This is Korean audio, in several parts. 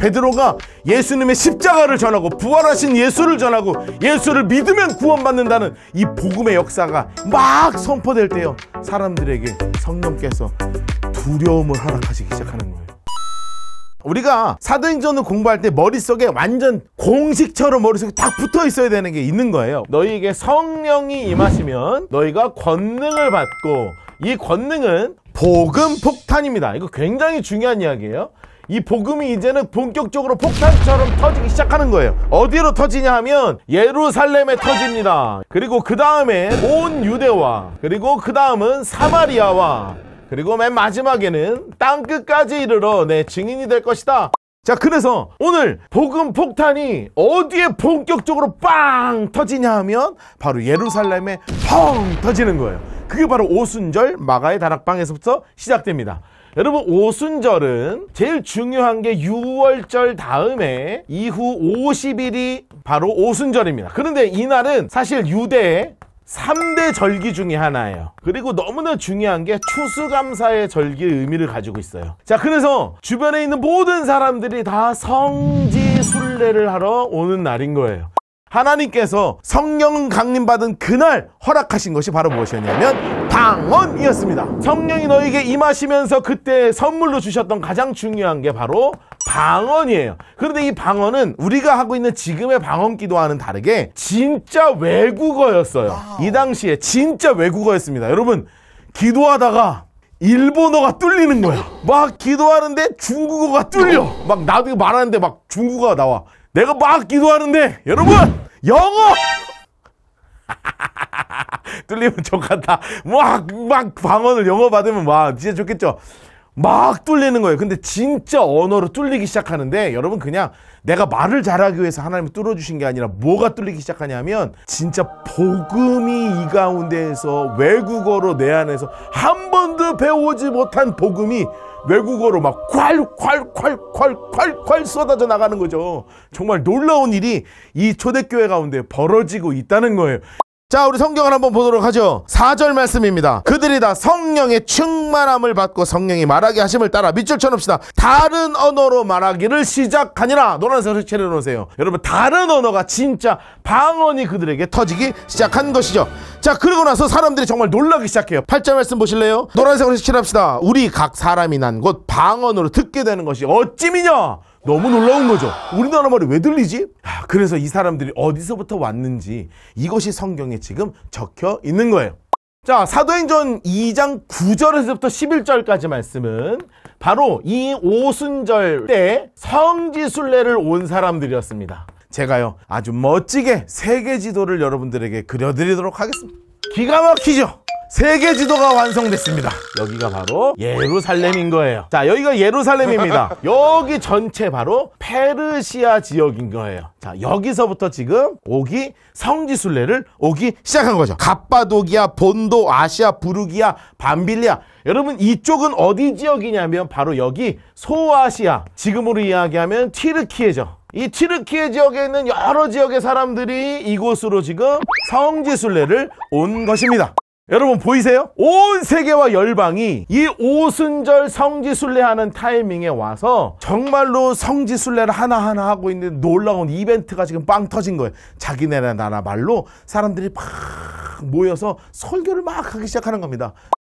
베드로가 예수님의 십자가를 전하고 부활하신 예수를 전하고 예수를 믿으면 구원받는다는 이 복음의 역사가 막 선포될 때요, 사람들에게 성령께서 두려움을 허락하시기 시작하는 거예요. 우리가 사도행전을 공부할 때 머릿속에 완전 공식처럼 머릿속에 딱 붙어 있어야 되는 게 있는 거예요. 너희에게 성령이 임하시면 너희가 권능을 받고, 이 권능은 복음 폭탄입니다. 이거 굉장히 중요한 이야기예요. 이 복음이 이제는 본격적으로 폭탄처럼 터지기 시작하는 거예요. 어디로 터지냐 하면 예루살렘에 터집니다. 그리고 그 다음에 온 유대와, 그리고 그 다음은 사마리아와, 그리고 맨 마지막에는 땅끝까지 이르러 내 증인이 될 것이다. 자, 그래서 오늘 복음 폭탄이 어디에 본격적으로 빵 터지냐 하면 바로 예루살렘에 펑 터지는 거예요. 그게 바로 오순절 마가의 다락방에서부터 시작됩니다. 여러분, 오순절은 제일 중요한 게 유월절 다음에 이후 50일이 바로 오순절입니다. 그런데 이날은 사실 유대의 3대 절기 중에 하나예요. 그리고 너무나 중요한 게 추수감사의 절기의 의미를 가지고 있어요. 자, 그래서 주변에 있는 모든 사람들이 다 성지순례를 하러 오는 날인 거예요. 하나님께서 성령 강림받은 그날 허락하신 것이 바로 무엇이었냐면 방언이었습니다. 성령이 너에게 임하시면서 그때 선물로 주셨던 가장 중요한 게 바로 방언이에요. 그런데 이 방언은 우리가 하고 있는 지금의 방언 기도와는 다르게 진짜 외국어였어요. 이 당시에 진짜 외국어였습니다. 여러분, 기도하다가 일본어가 뚫리는 거야. 막 기도하는데 중국어가 뚫려. 막 나도 말하는데 막 중국어가 나와. 내가 막 기도하는데 여러분, 영어 뚫리면 좋겠다. 막 방언을 영어 받으면 와 진짜 좋겠죠. 막 뚫리는 거예요. 근데 진짜 언어로 뚫리기 시작하는데, 여러분, 그냥 내가 말을 잘하기 위해서 하나님이 뚫어주신 게 아니라 뭐가 뚫리기 시작하냐면 진짜 복음이 이 가운데에서 외국어로 내 안에서 한 번도 배워오지 못한 복음이 외국어로 막 콸콸콸콸콸콸 쏟아져 나가는 거죠. 정말 놀라운 일이 이 초대교회 가운데 벌어지고 있다는 거예요. 자, 우리 성경을 한번 보도록 하죠. 4절 말씀입니다. 그들이 다 성령의 충만함을 받고 성령이 말하게 하심을 따라 밑줄 쳐놓읍시다. 다른 언어로 말하기를 시작하니라. 노란색을 칠해놓으세요. 여러분, 다른 언어가 진짜 방언이 그들에게 터지기 시작한 것이죠. 자, 그러고 나서 사람들이 정말 놀라기 시작해요. 8절 말씀 보실래요? 노란색으로 칠합시다. 우리 각 사람이 난 곧 방언으로 듣게 되는 것이 어찌미냐. 너무 놀라운 거죠. 우리나라 말이 왜 들리지? 그래서 이 사람들이 어디서부터 왔는지 이것이 성경에 지금 적혀 있는 거예요. 자, 사도행전 2장 9절에서부터 11절까지 말씀은 바로 이 오순절 때 성지순례를 온 사람들이었습니다. 제가요, 아주 멋지게 세계 지도를 여러분들에게 그려드리도록 하겠습니다. 기가 막히죠? 세계 지도가 완성됐습니다. 여기가 바로 예루살렘인 거예요. 자, 여기가 예루살렘입니다. 여기 전체 바로 페르시아 지역인 거예요. 자, 여기서부터 지금 성지순례를 오기 시작한 거죠. 갑바도기아, 본도, 아시아, 부르기아, 밤빌리아. 여러분, 이쪽은 어디 지역이냐면 바로 여기 소아시아, 지금으로 이야기하면 튀르키예죠. 이 튀르키예 지역에 있는 여러 지역의 사람들이 이곳으로 지금 성지순례를 온 것입니다. 여러분, 보이세요? 온 세계와 열방이 이 오순절 성지순례하는 타이밍에 와서 정말로 성지순례를 하나하나 하고 있는 놀라운 이벤트가 지금 빵 터진 거예요. 자기네 나라 말로 사람들이 막 모여서 설교를 막 하기 시작하는 겁니다.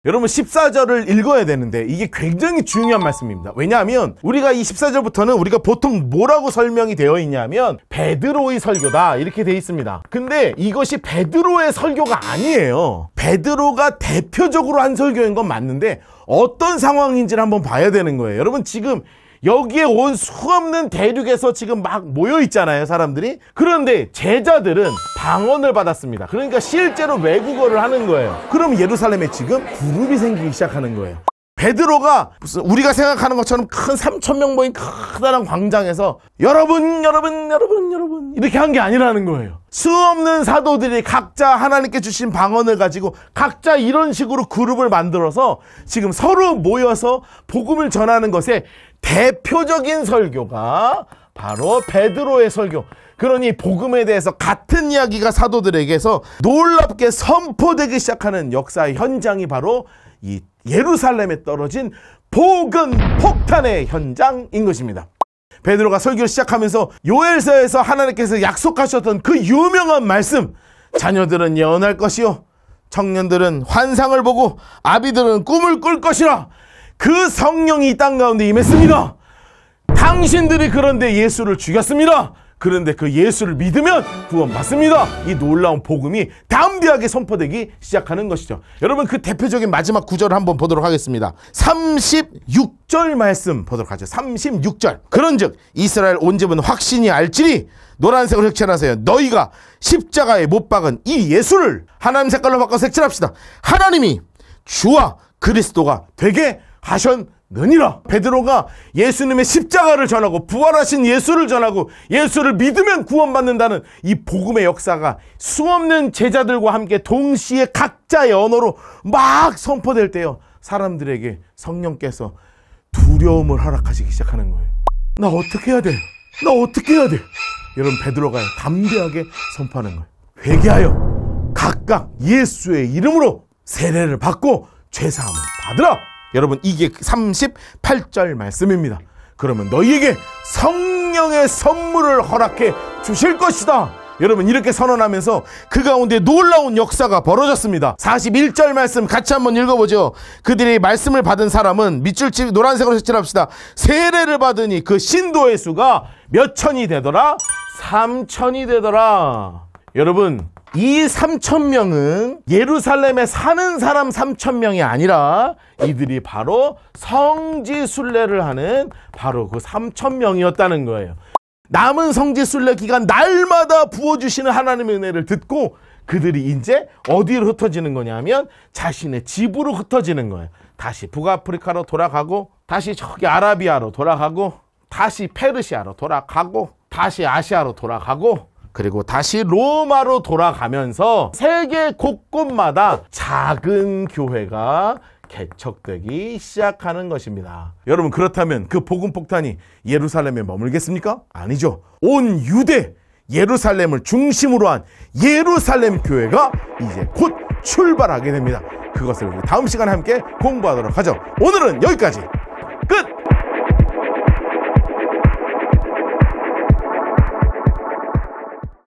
여러분, 14절을 읽어야 되는데 이게 굉장히 중요한 말씀입니다. 왜냐하면 우리가 이 14절부터는 우리가 보통 뭐라고 설명이 되어 있냐면 베드로의 설교다 이렇게 되어 있습니다. 근데 이것이 베드로의 설교가 아니에요. 베드로가 대표적으로 한 설교인 건 맞는데 어떤 상황인지를 한번 봐야 되는 거예요. 여러분, 지금 여기에 온 수없는 대륙에서 지금 막 모여 있잖아요, 사람들이. 그런데 제자들은 방언을 받았습니다. 그러니까 실제로 외국어를 하는 거예요. 그럼 예루살렘에 지금 그룹이 생기기 시작하는 거예요. 베드로가 무슨 우리가 생각하는 것처럼 큰 3,000명 모인 커다란 광장에서 여러분 이렇게 한 게 아니라는 거예요. 수없는 사도들이 각자 하나님께 주신 방언을 가지고 각자 이런 식으로 그룹을 만들어서 지금 서로 모여서 복음을 전하는 것에 대표적인 설교가 바로 베드로의 설교. 그러니 복음에 대해서 같은 이야기가 사도들에게서 놀랍게 선포되기 시작하는 역사의 현장이 바로 이 예루살렘에 떨어진 복음 폭탄의 현장인 것입니다. 베드로가 설교를 시작하면서 요엘서에서 하나님께서 약속하셨던 그 유명한 말씀, 자녀들은 예언할 것이요 청년들은 환상을 보고 아비들은 꿈을 꿀 것이라. 그 성령이 이 땅 가운데 임했습니다. 당신들이 그런데 예수를 죽였습니다. 그런데 그 예수를 믿으면 구원받습니다. 이 놀라운 복음이 담대하게 선포되기 시작하는 것이죠. 여러분, 그 대표적인 마지막 구절을 한번 보도록 하겠습니다. 36절 말씀 보도록 하죠. 36절. 그런즉 이스라엘 온 집은 확신이 알지니 노란색으로 색칠하세요. 너희가 십자가에 못 박은 이 예수를 하나님 색깔로 바꿔 색칠합시다. 하나님이 주와 그리스도가 되게 하셨느니라. 베드로가 예수님의 십자가를 전하고 부활하신 예수를 전하고 예수를 믿으면 구원받는다는 이 복음의 역사가 수없는 제자들과 함께 동시에 각자의 언어로 막 선포될 때요, 사람들에게 성령께서 두려움을 허락하시기 시작하는 거예요. 나 어떻게 해야 돼? 나 어떻게 해야 돼? 여러분, 베드로가 담대하게 선포하는 거예요. 회개하여 각각 예수의 이름으로 세례를 받고 죄사함을 받으라. 여러분, 이게 38절 말씀입니다. 그러면 너희에게 성령의 선물을 허락해 주실 것이다. 여러분, 이렇게 선언하면서 그 가운데 놀라운 역사가 벌어졌습니다. 41절 말씀 같이 한번 읽어보죠. 그들이 말씀을 받은 사람은 밑줄치 노란색으로 색칠합시다. 세례를 받으니 그 신도의 수가 몇 천이 되더라? 3천이 되더라. 여러분, 이 3,000명은 예루살렘에 사는 사람 3,000명이 아니라 이들이 바로 성지순례를 하는 바로 그 3,000명이었다는 거예요. 남은 성지순례 기간 날마다 부어주시는 하나님의 은혜를 듣고 그들이 이제 어디로 흩어지는 거냐면 자신의 집으로 흩어지는 거예요. 다시 북아프리카로 돌아가고, 다시 저기 아라비아로 돌아가고, 다시 페르시아로 돌아가고, 다시 아시아로 돌아가고, 그리고 다시 로마로 돌아가면서 세계 곳곳마다 작은 교회가 개척되기 시작하는 것입니다. 여러분, 그렇다면 그 복음 폭탄이 예루살렘에 머물겠습니까? 아니죠. 온 유대 예루살렘을 중심으로 한 예루살렘 교회가 이제 곧 출발하게 됩니다. 그것을 우리 다음 시간에 함께 공부하도록 하죠. 오늘은 여기까지.